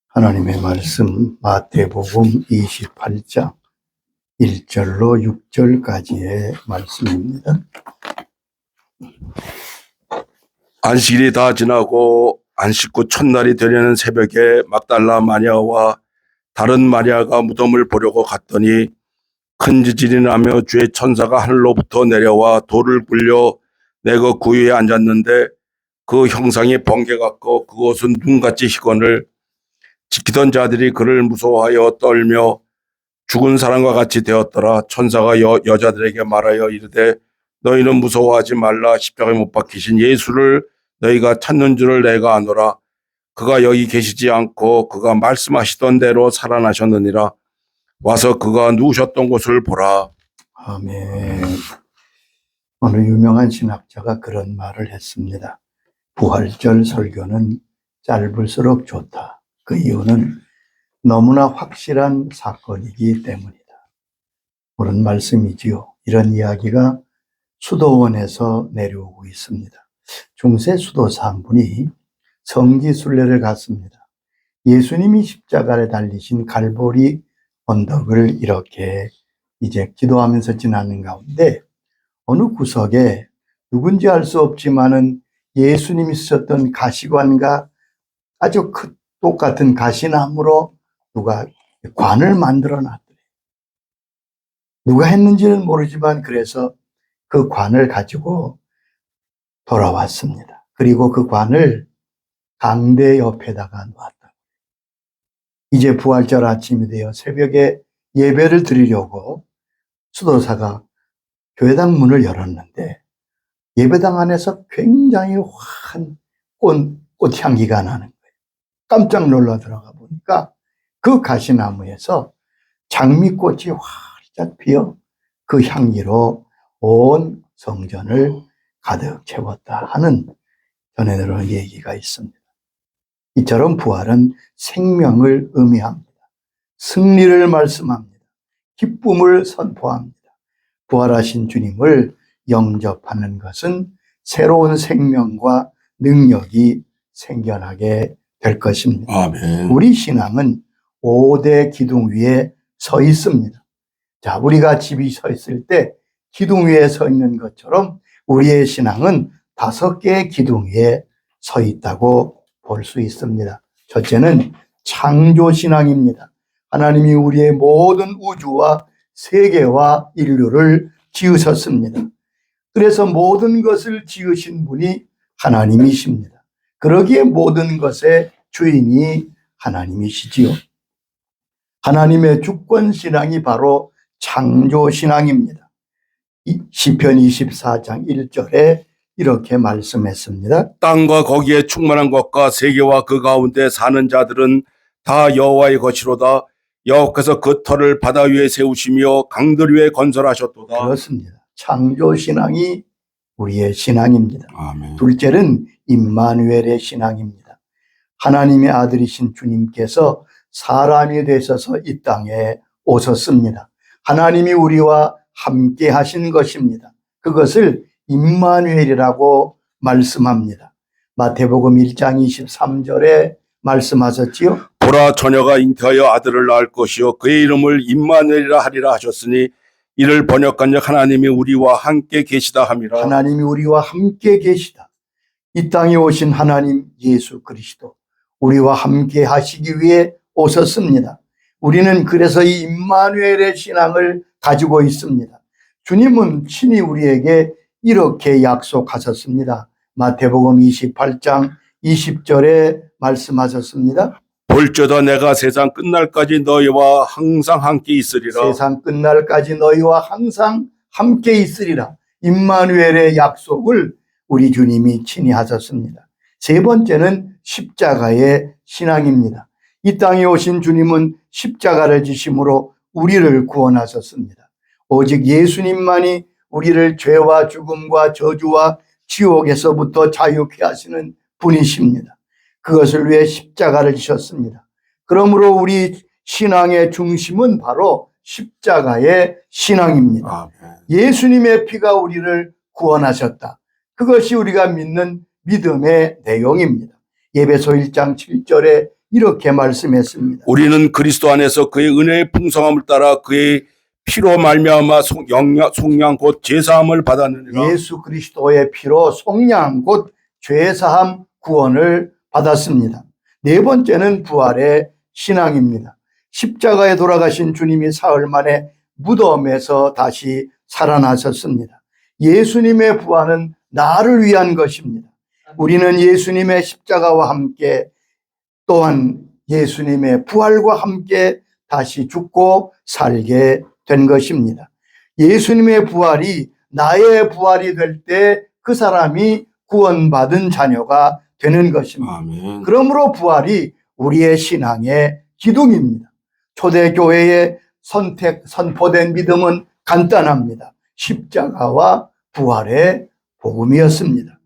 하나님의 말씀 마태복음 28장 1절로 6절까지의 말씀입니다. 안식일이 다 지나고 안식 후 첫날이 되려는 새벽에 막달라 마리아와 다른 마리아가 무덤을 보려고 갔더니 큰 지진이 나며 주의 천사가 하늘로부터 내려와 돌을 굴려 내거 구유에 앉았는데 그 형상이 번개 같고 그것은 눈같이 희건을 지키던 자들이 그를 무서워하여 떨며 죽은 사람과 같이 되었더라. 천사가 여자들에게 말하여 이르되 너희는 무서워하지 말라. 십자가에 못 박히신 예수를 너희가 찾는 줄을 내가 아노라. 그가 여기 계시지 않고 그가 말씀하시던 대로 살아나셨느니라. 와서 그가 누우셨던 곳을 보라. 아멘. 어느 유명한 신학자가 그런 말을 했습니다. 부활절 설교는 짧을수록 좋다. 그 이유는 너무나 확실한 사건이기 때문이다. 옳은 말씀이지요. 이런 이야기가 수도원에서 내려오고 있습니다. 중세 수도사 한 분이 성지순례를 갔습니다. 예수님이 십자가에 달리신 갈보리 언덕을 이렇게 이제 기도하면서 지나는 가운데 어느 구석에 누군지 알 수 없지만은 예수님이 쓰셨던 가시관과 아주 똑같은 가시나무로 누가 관을 만들어 놨더래요. 누가 했는지는 모르지만 그래서 그 관을 가지고 돌아왔습니다. 그리고 그 관을 강대 옆에다가 놓았다. 이제 부활절 아침이 되어 새벽에 예배를 드리려고 수도사가 교회당 문을 열었는데 예배당 안에서 굉장히 환한 꽃향기가 나는 거예요. 깜짝 놀라 들어가 보니까 그 가시나무에서 장미꽃이 활짝 피어 그 향기로 온 성전을 가득 채웠다 하는 전해 들어온 얘기가 있습니다. 이처럼 부활은 생명을 의미합니다. 승리를 말씀합니다. 기쁨을 선포합니다. 부활하신 주님을 영접하는 것은 새로운 생명과 능력이 생겨나게 될 것입니다. 아멘. 우리 신앙은 5대 기둥 위에 서 있습니다. 자, 우리가 집이 서 있을 때 기둥 위에 서 있는 것처럼 우리의 신앙은 5개의 기둥 위에 서 있다고 볼 수 있습니다. 첫째는 창조신앙입니다. 하나님이 우리의 모든 우주와 세계와 인류를 지으셨습니다. 그래서 모든 것을 지으신 분이 하나님이십니다. 그러기에 모든 것의 주인이 하나님이시지요. 하나님의 주권신앙이 바로 창조신앙입니다. 시편 24장 1절에 이렇게 말씀했습니다. 땅과 거기에 충만한 것과 세계와 그 가운데 사는 자들은 다 여호와의 것이로다. 여호와께서 그 터를 바다 위에 세우시며 강들 위에 건설하셨도다. 그렇습니다. 창조신앙이 우리의 신앙입니다. 아멘. 둘째는 임마누엘의 신앙입니다. 하나님의 아들이신 주님께서 사람이 되셔서 이 땅에 오셨습니다. 하나님이 우리와 함께 하신 것입니다. 그것을 임마누엘이라고 말씀합니다. 마태복음 1장 23절에 말씀하셨지요. 보라, 처녀가 잉태하여 아들을 낳을 것이요 그의 이름을 임마누엘이라 하리라 하셨으니 이를 번역한즉 하나님이 우리와 함께 계시다 함이라. 하나님이 우리와 함께 계시다. 이 땅에 오신 하나님 예수 그리스도 우리와 함께 하시기 위해 오셨습니다. 우리는 그래서 이 임마누엘의 신앙을 가지고 있습니다. 주님은 친히 우리에게 이렇게 약속하셨습니다. 마태복음 28장 20절에 말씀하셨습니다. 볼지어다 내가 세상 끝날까지 너희와 항상 함께 있으리라. 세상 끝날까지 너희와 항상 함께 있으리라. 임마누엘의 약속을 우리 주님이 친히 하셨습니다. 세 번째는 십자가의 신앙입니다. 이 땅에 오신 주님은 십자가를 지심으로 우리를 구원하셨습니다. 오직 예수님만이 우리를 죄와 죽음과 저주와 지옥에서부터 자유케 하시는 분이십니다. 그것을 위해 십자가를 지셨습니다. 그러므로 우리 신앙의 중심은 바로 십자가의 신앙입니다. 예수님의 피가 우리를 구원하셨다. 그것이 우리가 믿는 믿음의 내용입니다. 에베소 1장 7절에 이렇게 말씀했습니다. 우리는 그리스도 안에서 그의 은혜의 풍성함을 따라 그의 피로 말미암아 속량 곧 제사함을 받았느니라. 예수 그리스도의 피로 속량 곧 죄사함 구원을 받았습니다. 네 번째는 부활의 신앙입니다. 십자가에 돌아가신 주님이 사흘 만에 무덤에서 다시 살아나셨습니다. 예수님의 부활은 나를 위한 것입니다. 우리는 예수님의 십자가와 함께 또한 예수님의 부활과 함께 다시 죽고 살게 된 것입니다. 예수님의 부활이 나의 부활이 될 때 그 사람이 구원받은 자녀가 되는 것입니다. 아멘. 그러므로 부활이 우리의 신앙의 기둥입니다. 초대교회에 선포된 믿음은 간단합니다. 십자가와 부활의 복음이었습니다.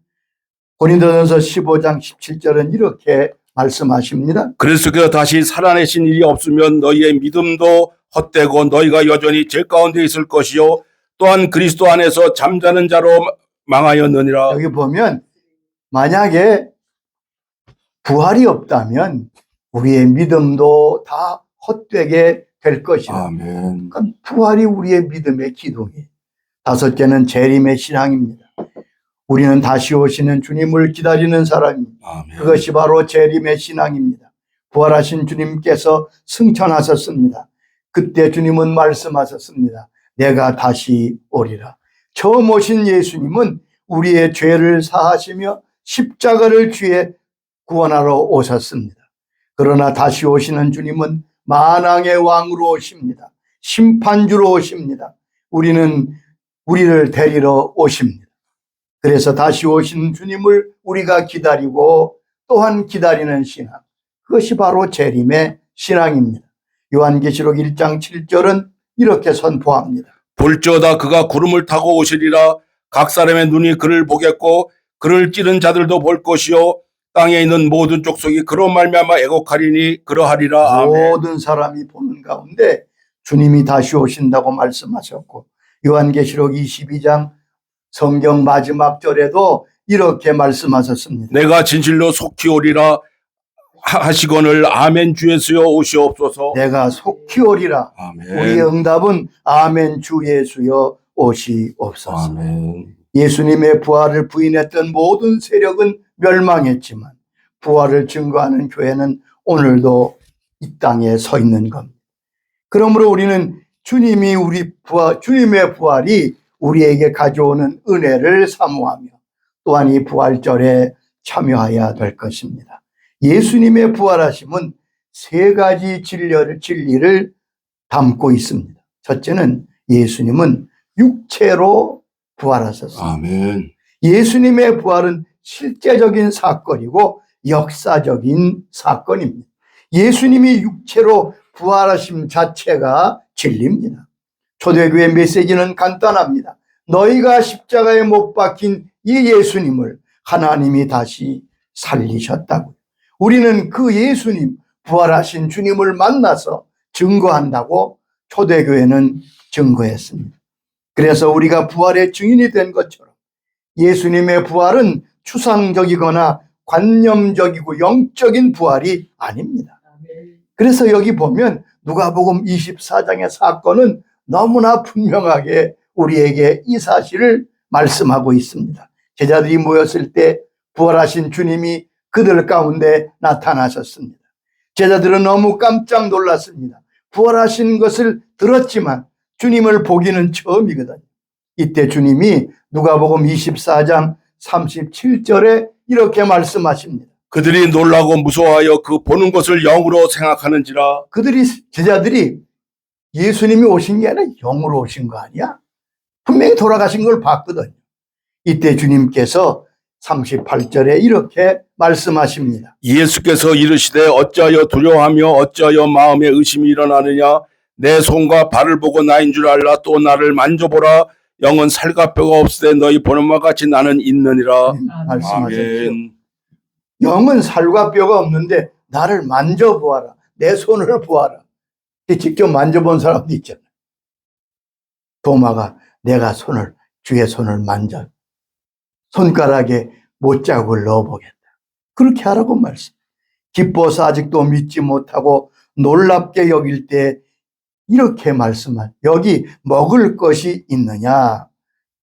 고린도전서 15장 17절은 이렇게 말씀하십니다. 그리스도께서 다시 살아내신 일이 없으면 너희의 믿음도 헛되고 너희가 여전히 죄 가운데 있을 것이요 또한 그리스도 안에서 잠자는 자로 망하였느니라. 여기 보면 만약에 부활이 없다면 우리의 믿음도 다 헛되게 될 것이다. 아멘. 그러니까 부활이 우리의 믿음의 기둥이에요. 다섯째는 재림의 신앙입니다. 우리는 다시 오시는 주님을 기다리는 사람입니다. 아멘. 그것이 바로 재림의 신앙입니다. 부활하신 주님께서 승천하셨습니다. 그때 주님은 말씀하셨습니다. 내가 다시 오리라. 처음 오신 예수님은 우리의 죄를 사하시며 십자가를 쥐에 구원하러 오셨습니다. 그러나 다시 오시는 주님은 만왕의 왕으로 오십니다. 심판주로 오십니다. 우리를 데리러 오십니다. 그래서 다시 오신 주님을 우리가 기다리고 또한 기다리는 신앙. 그것이 바로 재림의 신앙입니다. 요한계시록 1장 7절은 이렇게 선포합니다. 볼지어다 그가 구름을 타고 오시리라. 각 사람의 눈이 그를 보겠고 그를 찌른 자들도 볼 것이요 땅에 있는 모든 족속이 그로 말미암아 애곡하리니 그러하리라. 아멘. 모든 사람이 보는 가운데 주님이 다시 오신다고 말씀하셨고 요한계시록 22장 성경 마지막 절에도 이렇게 말씀하셨습니다. 내가 진실로 속히 오리라 하시거늘 아멘 주 예수여 오시옵소서. 내가 속히 오리라. 아멘. 우리의 응답은 아멘 주 예수여 오시옵소서. 아멘. 예수님의 부활을 부인했던 모든 세력은 멸망했지만 부활을 증거하는 교회는 오늘도 이 땅에 서 있는 겁니다. 그러므로 우리는 주님의 부활이 우리에게 가져오는 은혜를 사모하며 또한 이 부활절에 참여해야 될 것입니다. 예수님의 부활하심은 세 가지 진리를 담고 있습니다. 첫째는 예수님은 육체로 부활하셨습니다. 아멘. 예수님의 부활은 실제적인 사건이고 역사적인 사건입니다. 예수님이 육체로 부활하심 자체가 진리입니다. 초대교회 메시지는 간단합니다. 너희가 십자가에 못 박힌 이 예수님을 하나님이 다시 살리셨다고요. 우리는 그 예수님, 부활하신 주님을 만나서 증거한다고 초대교회는 증거했습니다. 그래서 우리가 부활의 증인이 된 것처럼 예수님의 부활은 추상적이거나 관념적이고 영적인 부활이 아닙니다. 그래서 여기 보면 누가복음 24장의 사건은 너무나 분명하게 우리에게 이 사실을 말씀하고 있습니다. 제자들이 모였을 때 부활하신 주님이 그들 가운데 나타나셨습니다. 제자들은 너무 깜짝 놀랐습니다. 부활하신 것을 들었지만 주님을 보기는 처음이거든요. 이때 주님이 누가복음 24장 37절에 이렇게 말씀하십니다. 그들이 놀라고 무서워하여 그 보는 것을 영으로 생각하는지라. 제자들이 예수님이 오신 게 아니라 영으로 오신 거 아니야? 분명히 돌아가신 걸 봤거든요. 이때 주님께서 38절에 이렇게 말씀하십니다. 예수께서 이르시되 어찌하여 두려워하며 어찌하여 마음에 의심이 일어나느냐. 내 손과 발을 보고 나인 줄 알라. 또 나를 만져보라. 영은 살과 뼈가 없으되 너희 보는 바와 같이 나는 있느니라. 말씀하셨죠. 아멘. 영은 살과 뼈가 없는데 나를 만져보아라. 내 손을 보아라. 직접 만져본 사람도 있잖아요. 도마가 내가 주의 손을 만져. 손가락에 못자국을 넣어보겠다. 그렇게 하라고 말씀. 기뻐서 아직도 믿지 못하고 놀랍게 여길 때 이렇게 말씀한, 여기 먹을 것이 있느냐.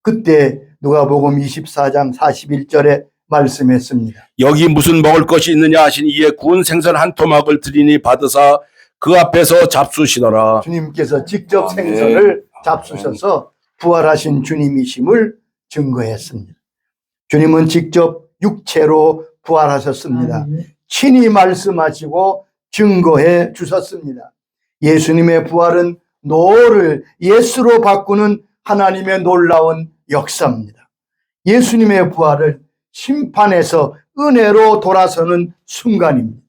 그때 누가복음 24장 41절에 말씀했습니다. 여기 무슨 먹을 것이 있느냐 하시니 이에 구운 생선 한 토막을 드리니 받으사 그 앞에서 잡수시더라. 주님께서 직접 아멘. 생선을 잡수셔서 부활하신 주님이심을 증거했습니다. 주님은 직접 육체로 부활하셨습니다. 친히 말씀하시고 증거해 주셨습니다. 예수님의 부활은 노를 예수로 바꾸는 하나님의 놀라운 역사입니다. 예수님의 부활을 심판에서 은혜로 돌아서는 순간입니다.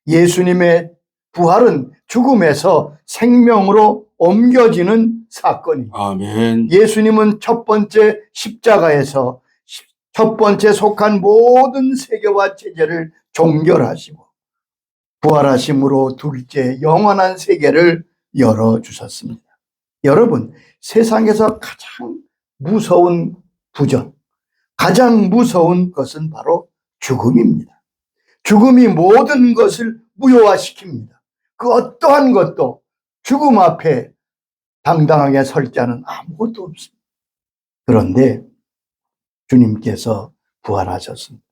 예수님의 부활은 죽음에서 생명으로 옮겨지는 사건입니다. 아멘. 예수님은 첫 번째 십자가에서 첫 번째 속한 모든 세계와 체제를 종결하시고 부활하심으로 둘째 영원한 세계를 열어주셨습니다. 여러분, 세상에서 가장 무서운 부정, 가장 무서운 것은 바로 죽음입니다. 죽음이 모든 것을 무효화시킵니다. 그 어떠한 것도 죽음 앞에 당당하게 설 자는 아무것도 없습니다. 그런데 주님께서 부활하셨습니다.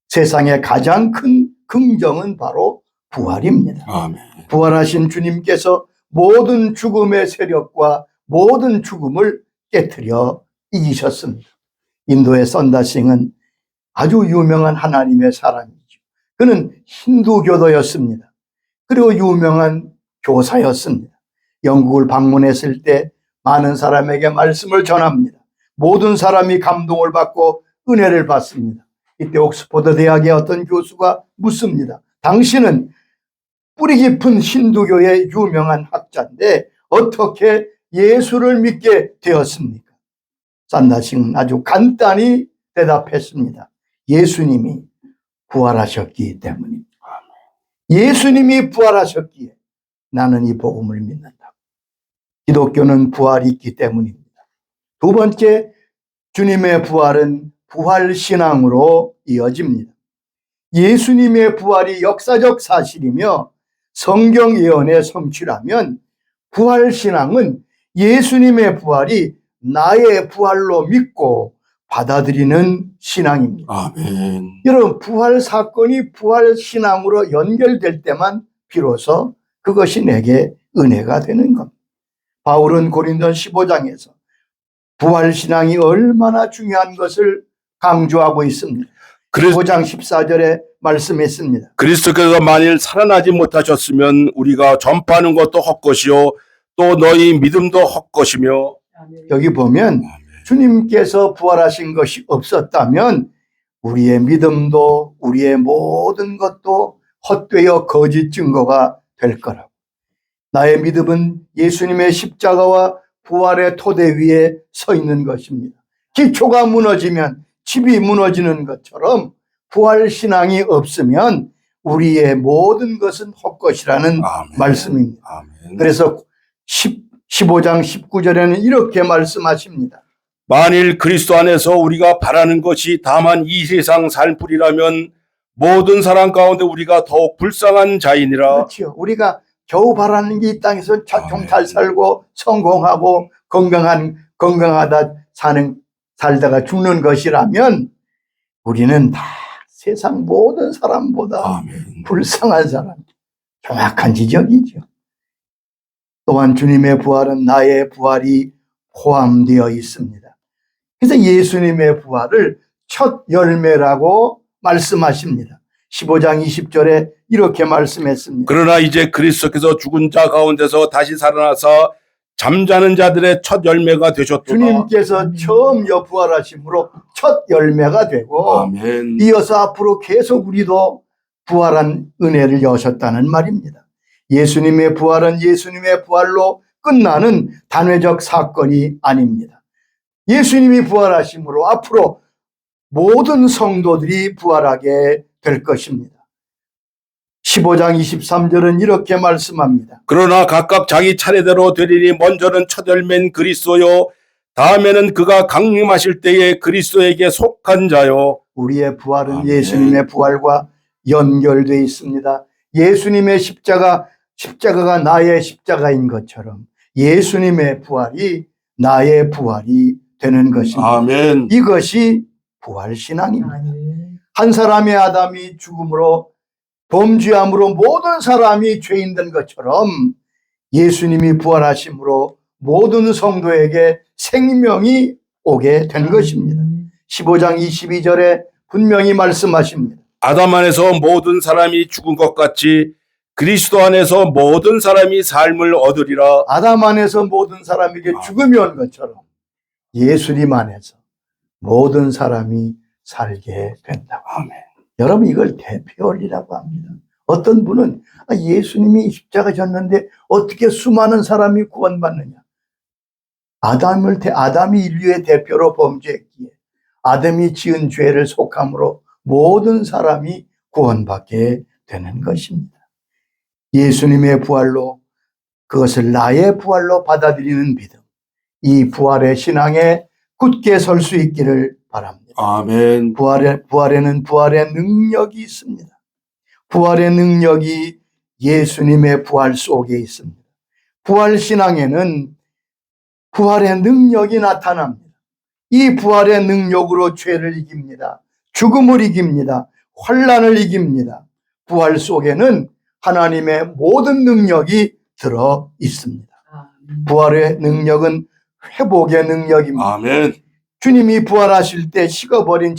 세상의 가장 큰 긍정은 바로 부활입니다. 아멘. 부활하신 주님께서 모든 죽음의 세력과 모든 죽음을 깨트려 이기셨습니다. 인도의 선다싱은 아주 유명한 하나님의 사람이죠. 그는 힌두교도였습니다. 그리고 유명한 교사였습니다. 영국을 방문했을 때 많은 사람에게 말씀을 전합니다. 모든 사람이 감동을 받고 은혜를 받습니다. 이때 옥스퍼드 대학의 어떤 교수가 묻습니다. 당신은 뿌리 깊은 힌두교의 유명한 학자인데 어떻게 예수를 믿게 되었습니까? 산다싱은 아주 간단히 대답했습니다. 예수님이 부활하셨기 때문입니다. 예수님이 부활하셨기에 나는 이 복음을 믿는다. 기독교는 부활이 있기 때문입니다. 두 번째, 주님의 부활은 부활신앙으로 이어집니다. 예수님의 부활이 역사적 사실이며 성경 예언의 성취라면 부활신앙은 예수님의 부활이 나의 부활로 믿고 받아들이는 신앙입니다. 아멘. 여러분, 부활 사건이 부활신앙으로 연결될 때만 비로소 그것이 내게 은혜가 되는 겁니다. 바울은 고린도 15장에서 부활신앙이 얼마나 중요한 것을 강조하고 있습니다. 15장 14절에 말씀했습니다. 그리스도께서 만일 살아나지 못하셨으면 우리가 전파하는 것도 헛것이요 또 너희 믿음도 헛것이며. 여기 보면 주님께서 부활하신 것이 없었다면 우리의 믿음도 우리의 모든 것도 헛되어 거짓 증거가 될 거라고. 나의 믿음은 예수님의 십자가와 부활의 토대 위에 서 있는 것입니다. 기초가 무너지면 집이 무너지는 것처럼 부활신앙이 없으면 우리의 모든 것은 헛것이라는 아멘. 말씀입니다. 아멘. 그래서 15장 19절에는 이렇게 말씀하십니다. 만일 그리스도 안에서 우리가 바라는 것이 다만 이 세상 살 뿐이라면 모든 사람 가운데 우리가 더욱 불쌍한 자이니라. 그렇죠. 우리가 겨우 바라는 게 이 땅에서 좀 잘 살고 성공하고 건강하다 살다가 죽는 것이라면 우리는 다 세상 모든 사람보다 아멘. 불쌍한 사람. 정확한 지적이죠. 또한 주님의 부활은 나의 부활이 포함되어 있습니다. 그래서 예수님의 부활을 첫 열매라고 말씀하십니다. 15장 20절에 이렇게 말씀했습니다. 그러나 이제 그리스도께서 죽은 자 가운데서 다시 살아나서 잠자는 자들의 첫 열매가 되셨도다. 주님께서 처음 부활하심으로 첫 열매가 되고 아멘. 이어서 앞으로 계속 우리도 부활한 은혜를 여셨다는 말입니다. 예수님의 부활은 예수님의 부활로 끝나는 단회적 사건이 아닙니다. 예수님이 부활하심으로 앞으로 모든 성도들이 부활하게 될 것입니다. 15장 23절은 이렇게 말씀합니다. 그러나 각각 자기 차례대로 되리니 먼저는 첫 열매인 그리스도요 다음에는 그가 강림하실 때에 그리스도에게 속한 자요. 우리의 부활은 아멘. 예수님의 부활과 연결되어 있습니다. 예수님의 십자가가 나의 십자가인 것처럼 예수님의 부활이 나의 부활이 되는 것입니다. 아멘. 이것이 부활신앙입니다. 한 사람의 아담이 죽음으로 범죄함으로 모든 사람이 죄인된 것처럼 예수님이 부활하심으로 모든 성도에게 생명이 오게 된 것입니다. 15장 22절에 분명히 말씀하십니다. 아담 안에서 모든 사람이 죽은 것 같이 그리스도 안에서 모든 사람이 삶을 얻으리라. 아담 안에서 모든 사람에게 죽음이 온 것처럼 예수님 안에서 모든 사람이 살게 된다고. 아멘. 여러분, 이걸 대표원리라고 합니다. 어떤 분은 예수님이 십자가 졌는데 어떻게 수많은 사람이 구원받느냐. 아담이 인류의 대표로 범죄했기에 아담이 지은 죄를 속함으로 모든 사람이 구원받게 되는 것입니다. 예수님의 부활로 그것을 나의 부활로 받아들이는 믿음, 이 부활의 신앙에 굳게 설 수 있기를 바랍니다. 아멘. 부활에는 부활의 능력이 있습니다. 부활의 능력이 예수님의 부활 속에 있습니다. 부활 신앙에는 부활의 능력이 나타납니다. 이 부활의 능력으로 죄를 이깁니다. 죽음을 이깁니다. 환난을 이깁니다. 부활 속에는 하나님의 모든 능력이 들어 있습니다. 부활의 능력은 회복의 능력입니다. 아멘. 주님이 부활하실 때 식어버린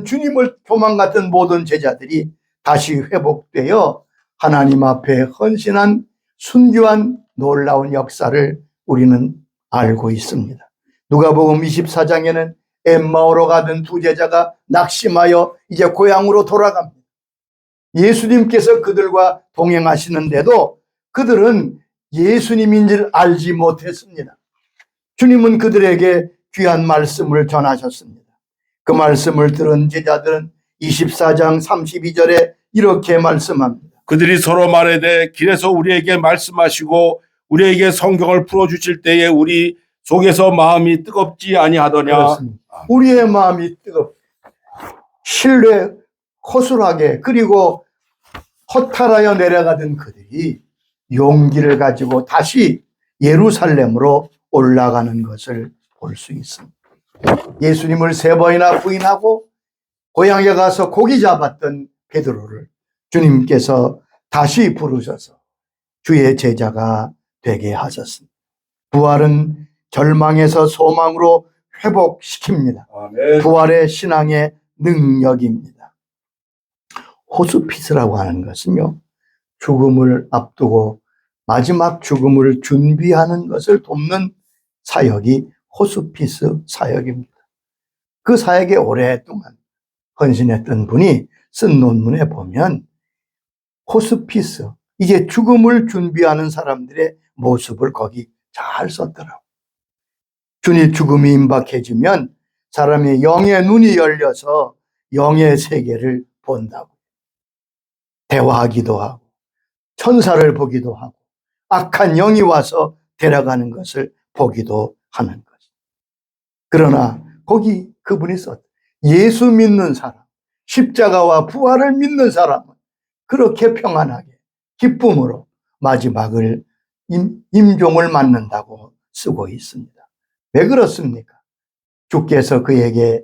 주님을 도망갔던 모든 제자들이 다시 회복되어 하나님 앞에 헌신한 순교한 놀라운 역사를 우리는 알고 있습니다. 누가복음 24장에는 엠마오로 가던 두 제자가 낙심하여 이제 고향으로 돌아갑니다. 예수님께서 그들과 동행하시는데도 그들은 예수님인 줄 알지 못했습니다. 주님은 그들에게 귀한 말씀을 전하셨습니다. 그 말씀을 들은 제자들은 24장 32절에 이렇게 말씀합니다. 그들이 서로 말하되 길에서 우리에게 말씀하시고 우리에게 성경을 풀어주실 때에 우리 속에서 마음이 뜨겁지 아니하더냐. 그렇습니다. 우리의 마음이 신뢰 허술하게 그리고 허탈하여 내려가던 그들이 용기를 가지고 다시 예루살렘으로 올라가는 것을 볼 수 있습니다. 예수님을 3번이나 부인하고 고향에 가서 고기 잡았던 베드로를 주님께서 다시 부르셔서 주의 제자가 되게 하셨습니다. 부활은 절망에서 소망으로 회복시킵니다. 아멘. 부활의 신앙의 능력입니다. 호스피스라고 하는 것은요, 죽음을 앞두고 마지막 죽음을 준비하는 것을 돕는 사역이 호스피스 사역입니다. 그 사역에 오랫동안 헌신했던 분이 쓴 논문에 보면 호스피스, 이게 죽음을 준비하는 사람들의 모습을 거기 잘 썼더라고요. 주님 죽음이 임박해지면 사람의 영의 눈이 열려서 영의 세계를 본다고. 대화하기도 하고 천사를 보기도 하고 악한 영이 와서 데려가는 것을 보기도 하는 것. 그러나 거기 그분이 썼다. 예수 믿는 사람, 십자가와 부활을 믿는 사람은 그렇게 평안하게 기쁨으로 마지막을 임종을 맞는다고 쓰고 있습니다. 왜 그렇습니까? 주께서 그에게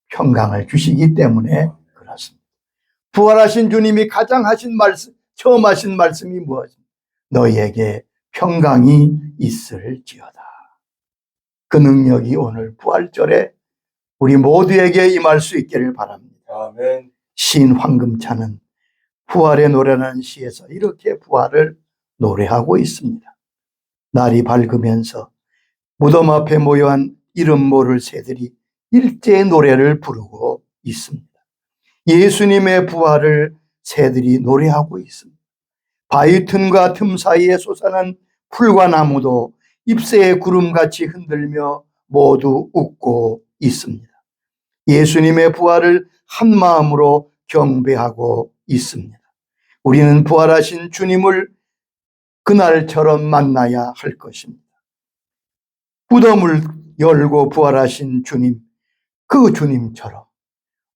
평강을 주시기 때문에 그렇습니다. 부활하신 주님이 처음 하신 말씀이 무엇입니까? 너희에게 평강이 있을지어다. 그 능력이 오늘 부활절에 우리 모두에게 임할 수 있기를 바랍니다. 아멘. 시인 황금차는 부활의 노래라는 시에서 이렇게 부활을 노래하고 있습니다. 날이 밝으면서 무덤 앞에 모여한 이름 모를 새들이 일제의 노래를 부르고 있습니다. 예수님의 부활을 새들이 노래하고 있습니다. 바위 틈과 틈 사이에 솟아난 풀과 나무도 잎새의 구름같이 흔들며 모두 웃고 있습니다. 예수님의 부활을 한 마음으로 경배하고 있습니다. 우리는 부활하신 주님을 그날처럼 만나야 할 것입니다. 무덤을 열고 부활하신 주님, 그 주님처럼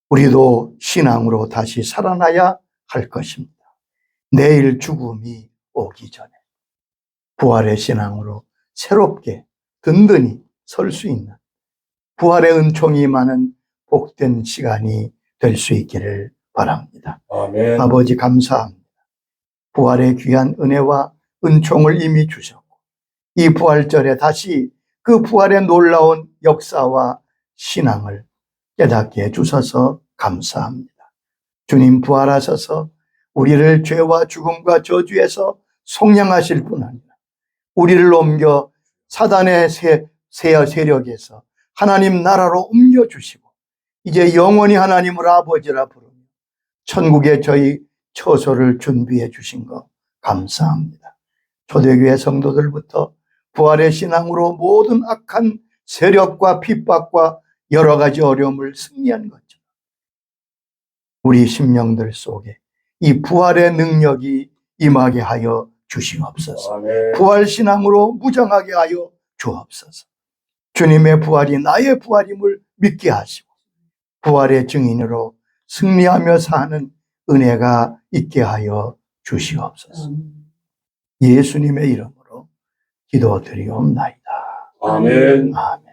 우리도 신앙으로 다시 살아나야 할 것입니다. 내일 죽음이 오기 전에 부활의 신앙으로 새롭게 든든히 설 수 있는 부활의 은총이 많은 복된 시간이 될 수 있기를 바랍니다. 아멘. 아버지 감사합니다. 부활의 귀한 은혜와 은총을 이미 주셨고 이 부활절에 다시 그 부활의 놀라운 역사와 신앙을 깨닫게 해주셔서 감사합니다. 주님 부활하셔서 우리를 죄와 죽음과 저주에서 속량하실 뿐 아니라 우리를 옮겨 사단의 세력에서 하나님 나라로 옮겨주시고 이제 영원히 하나님을 아버지라 부르며 천국에 저희 처소를 준비해 주신 것 감사합니다. 초대교회 성도들부터 부활의 신앙으로 모든 악한 세력과 핍박과 여러 가지 어려움을 승리한 것처럼 우리 심령들 속에 이 부활의 능력이 임하게 하여 주시옵소서. 아멘. 부활 신앙으로 무장하게 하여 주옵소서. 주님의 부활이 나의 부활임을 믿게 하시고 부활의 증인으로 승리하며 사는 은혜가 있게 하여 주시옵소서. 예수님의 이름으로 기도드리옵나이다. 아멘. 아멘.